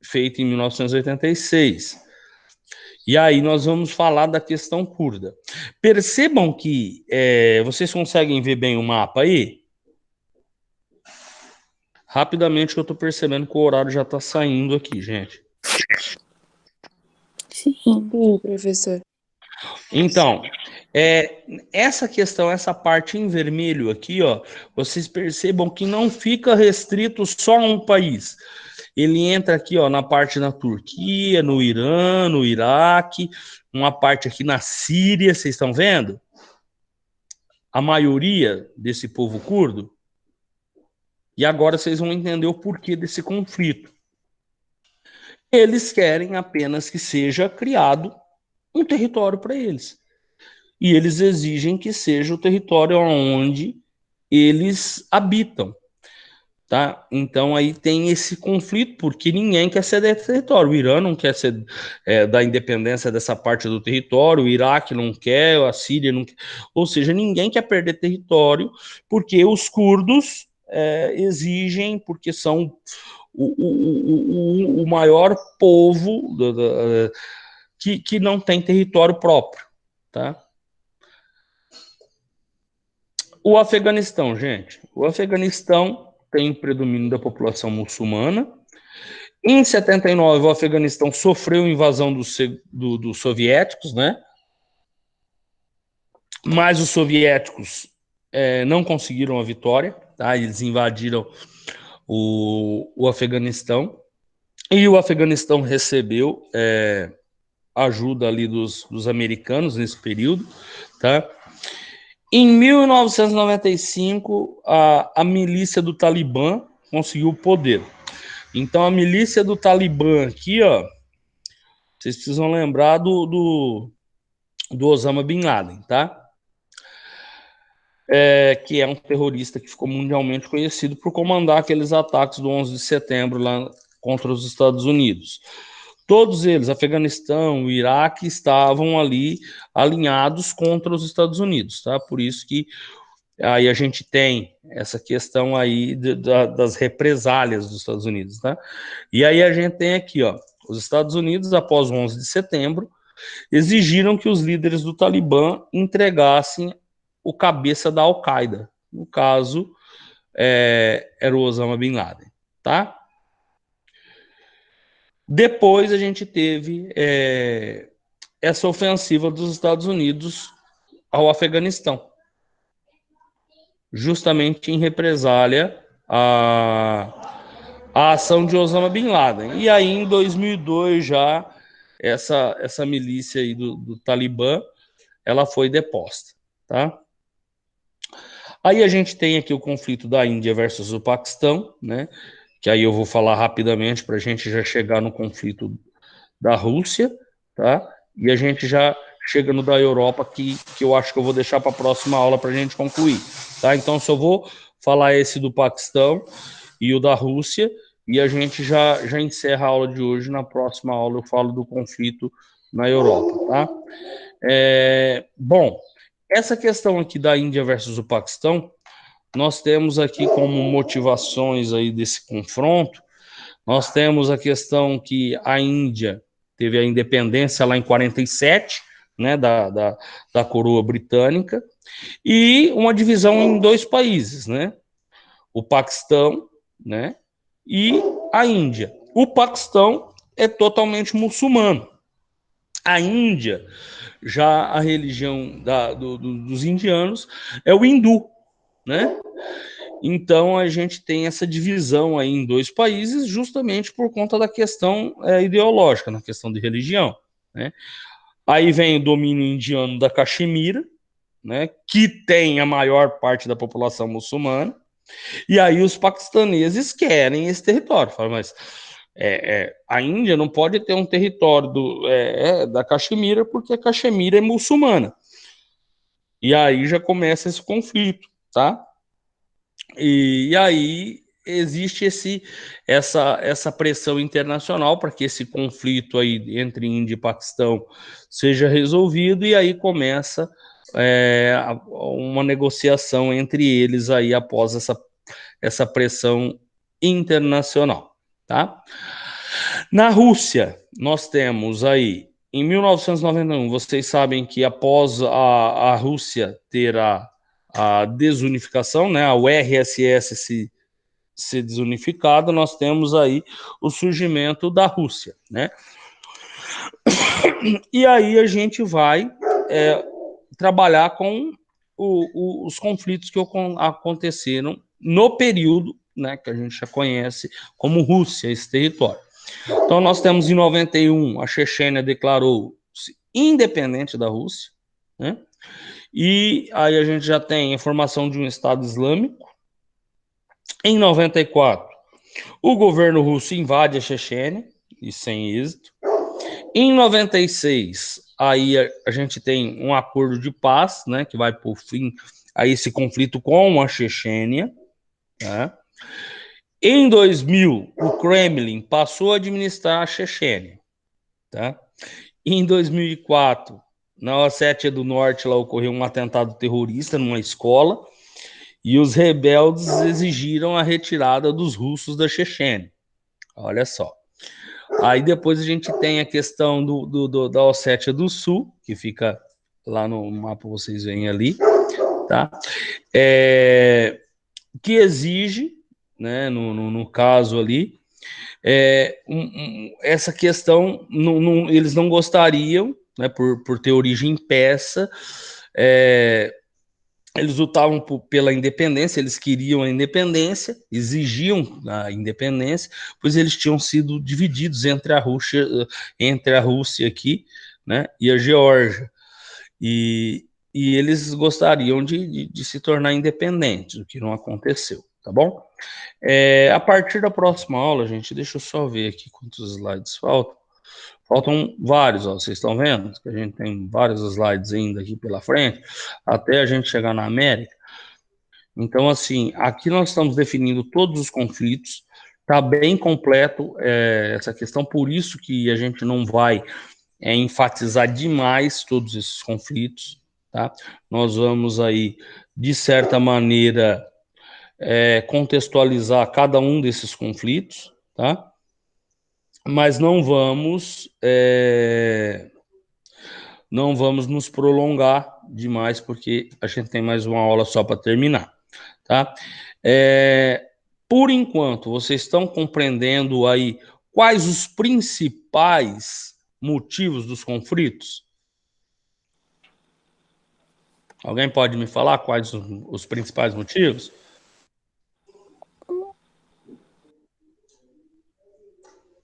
feito em 1986. E aí nós vamos falar da questão curda. Percebam que vocês conseguem ver bem o mapa aí? Rapidamente, que eu estou percebendo que o horário já está saindo aqui, gente. Sim, professor. Então, essa questão, essa parte em vermelho aqui, ó, vocês percebam que não fica restrito só a um país. Ele entra aqui, ó, na parte da Turquia, no Irã, no Iraque, uma parte aqui na Síria, vocês estão vendo? A maioria desse povo curdo. E agora vocês vão entender o porquê desse conflito. Eles querem apenas que seja criado um território para eles. E eles exigem que seja o território onde eles habitam, tá? Então aí tem esse conflito, porque ninguém quer ceder território. O Irã não quer dar independência dessa parte do território, o Iraque não quer, a Síria não quer. Ou seja, ninguém quer perder território, porque os curdos, exigem, porque são o maior povo que não tem território próprio, tá? O Afeganistão, gente. O Afeganistão tem predomínio da população muçulmana. Em 79, o Afeganistão sofreu invasão dos soviéticos, né? Mas os soviéticos não conseguiram a vitória, tá? Eles invadiram o Afeganistão e o Afeganistão recebeu ajuda ali dos americanos nesse período, tá? Em 1995, a milícia do Talibã conseguiu o poder. Então, a milícia do Talibã aqui, ó, vocês precisam lembrar do Osama Bin Laden, tá? Que é um terrorista que ficou mundialmente conhecido por comandar aqueles ataques do 11 de setembro lá contra os Estados Unidos. Todos eles, Afeganistão, Iraque, estavam ali alinhados contra os Estados Unidos, tá? Por isso que aí a gente tem essa questão aí das represálias dos Estados Unidos, tá? E aí a gente tem aqui, ó, os Estados Unidos, após o 11 de setembro, exigiram que os líderes do Talibã entregassem o cabeça da Al-Qaeda. No caso, era o Osama Bin Laden, tá? Depois a gente teve essa ofensiva dos Estados Unidos ao Afeganistão, justamente em represália à ação de Osama Bin Laden. E aí, em 2002, já essa milícia aí do Talibã, ela foi deposta, tá? Aí a gente tem aqui o conflito da Índia versus o Paquistão, né? Que aí eu vou falar rapidamente para a gente já chegar no conflito da Rússia, tá? E a gente já chega no da Europa, que eu acho que eu vou deixar para a próxima aula para a gente concluir, tá? Então, só vou falar esse do Paquistão e o da Rússia, e a gente já encerra a aula de hoje. Na próxima aula eu falo do conflito na Europa, tá? Bom, essa questão aqui da Índia versus o Paquistão, nós temos aqui como motivações aí desse confronto, nós temos a questão que a Índia teve a independência lá em 47, né, da coroa britânica, e uma divisão em dois países, né, o Paquistão, né, e a Índia. O Paquistão é totalmente muçulmano. A Índia, já a religião dos indianos é o hindu, né? Então a gente tem essa divisão aí em dois países, justamente por conta da questão ideológica, na questão de religião, né? Aí vem o domínio indiano da Caxemira, né, que tem a maior parte da população muçulmana, e aí os paquistaneses querem esse território. Falam, mas a Índia não pode ter um território da Caxemira, porque a Caxemira é muçulmana. E aí já começa esse conflito, tá? E aí existe essa pressão internacional para que esse conflito aí entre Índia e Paquistão seja resolvido, e aí começa uma negociação entre eles aí após essa pressão internacional, tá? Na Rússia, nós temos aí, em 1991, vocês sabem que após a Rússia ter a desunificação, né, a URSS ser desunificada, nós temos aí o surgimento da Rússia, né? E aí a gente vai trabalhar com os conflitos que aconteceram no período, né, que a gente já conhece como Rússia, esse território. Então nós temos em 91, a Chechênia declarou-se independente da Rússia, né? E aí a gente já tem a formação de um Estado Islâmico. Em 94, o governo russo invade a Chechênia, e sem êxito. Em 96, aí a gente tem um acordo de paz, né, que vai por fim a esse conflito com a Chechênia, tá? Em 2000, o Kremlin passou a administrar a Chechênia, tá? Em 2004, na Ossétia do Norte, lá ocorreu um atentado terrorista numa escola, E os rebeldes exigiram a retirada dos russos da Chechênia. Olha só. Aí depois a gente tem a questão da Ossétia do Sul, que fica lá no mapa, vocês veem ali, tá? Que exige, né, no caso ali, essa questão, eles não gostariam, né, por ter origem persa, eles lutavam pela independência, eles queriam a independência, exigiam a independência, pois eles tinham sido divididos entre a Rússia aqui, né, e a Geórgia. E eles gostariam de se tornar independentes, o que não aconteceu, tá bom? A partir da próxima aula, gente, deixa eu só ver aqui quantos slides faltam. Faltam vários, ó, vocês estão vendo? Que a gente tem vários slides ainda aqui pela frente, até a gente chegar na América. Então, assim, aqui nós estamos definindo todos os conflitos, está bem completo essa questão, por isso que a gente não vai enfatizar demais todos esses conflitos, tá? Nós vamos aí, de certa maneira, contextualizar cada um desses conflitos, tá? Mas não vamos nos prolongar demais, porque a gente tem mais uma aula só para terminar, tá? Por enquanto, vocês estão compreendendo aí quais os principais motivos dos conflitos? Alguém pode me falar quais os principais motivos?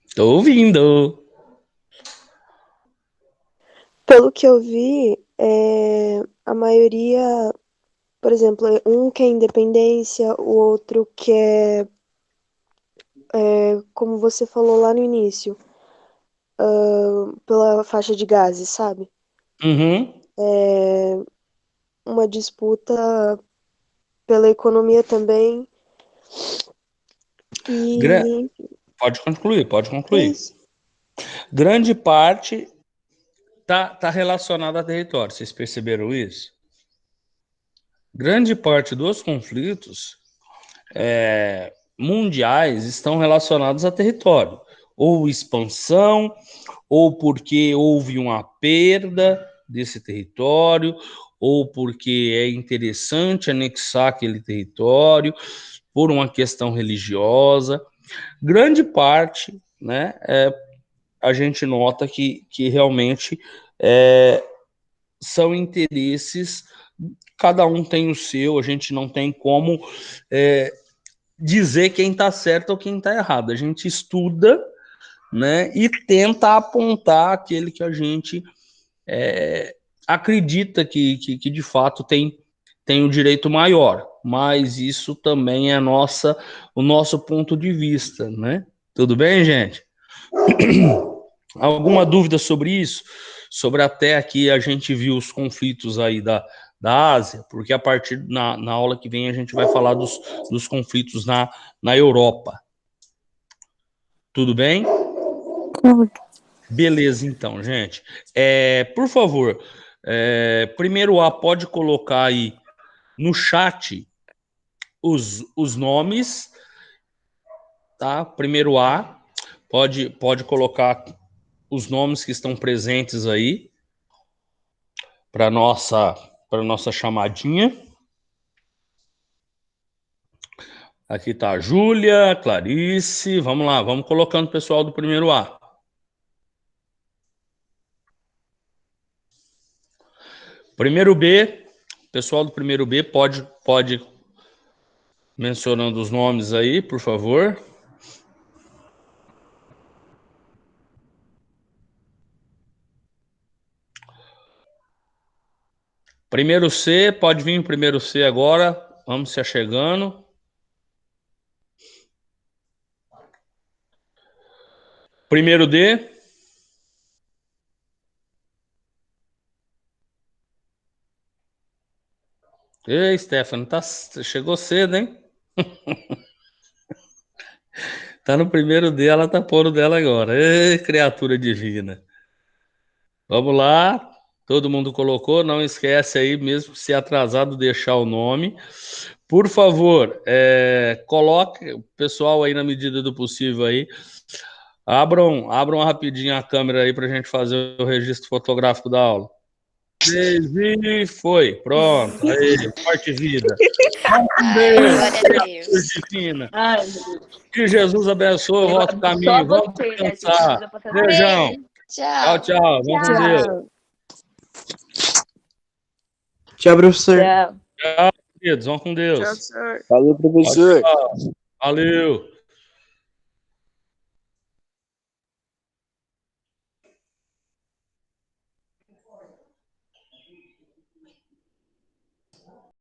Estou ouvindo. Pelo que eu vi, a maioria, por exemplo, um quer independência, o outro quer, como você falou lá no início, pela faixa de gases, sabe? Uhum. Uma disputa pela economia também. E Pode concluir. é isso. Grande parte tá relacionada a território. Vocês perceberam isso? Grande parte dos conflitos mundiais estão relacionados a território. Ou expansão, ou porque houve uma perda desse território, ou porque é interessante anexar aquele território, por uma questão religiosa. Grande parte, né, a gente nota que realmente são interesses, cada um tem o seu, a gente não tem como dizer quem está certo ou quem está errado. A gente estuda, né, e tenta apontar aquele que a gente acredita que de fato tem o direito maior, mas isso também é o nosso ponto de vista, né? Tudo bem, gente? Alguma dúvida sobre isso? Sobre até aqui a gente viu os conflitos aí da Ásia, porque a partir na aula que vem a gente vai falar dos conflitos na Europa. Tudo bem? Beleza, então, gente. Por favor, primeiro A, pode colocar aí no chat os nomes, tá? Primeiro A, pode colocar os nomes que estão presentes aí para nossa chamadinha. Aqui tá a Júlia, Clarice, vamos lá, vamos colocando o pessoal do primeiro A. Primeiro B, pessoal do primeiro B, pode mencionando os nomes aí, por favor. Primeiro C, pode vir o primeiro C agora, vamos se achegando. Primeiro D. Ei, Stephanie, chegou cedo, hein? Tá no primeiro D, ela tá pondo dela agora. Ei, criatura divina. Vamos lá, Todo mundo colocou, não esquece aí, mesmo se atrasado, deixar o nome. Por favor, coloque o pessoal aí na medida do possível aí. Abram rapidinho a câmera aí para a gente fazer o registro fotográfico da aula. 3 e foi. Pronto. Aí, forte vida. Ai, glória a Deus. Virgínia. Ai, meu Deus. Que Jesus abençoe o vosso caminho. Só Vamos você, né, descansar. que precisa passar. Beijão. Beijo. Tchau. Tchau. Vamos com Deus. Tchau, professor. Tchau. Tchau, queridos. Vamos com Deus. Tchau, senhor. Falou, professor. Valeu.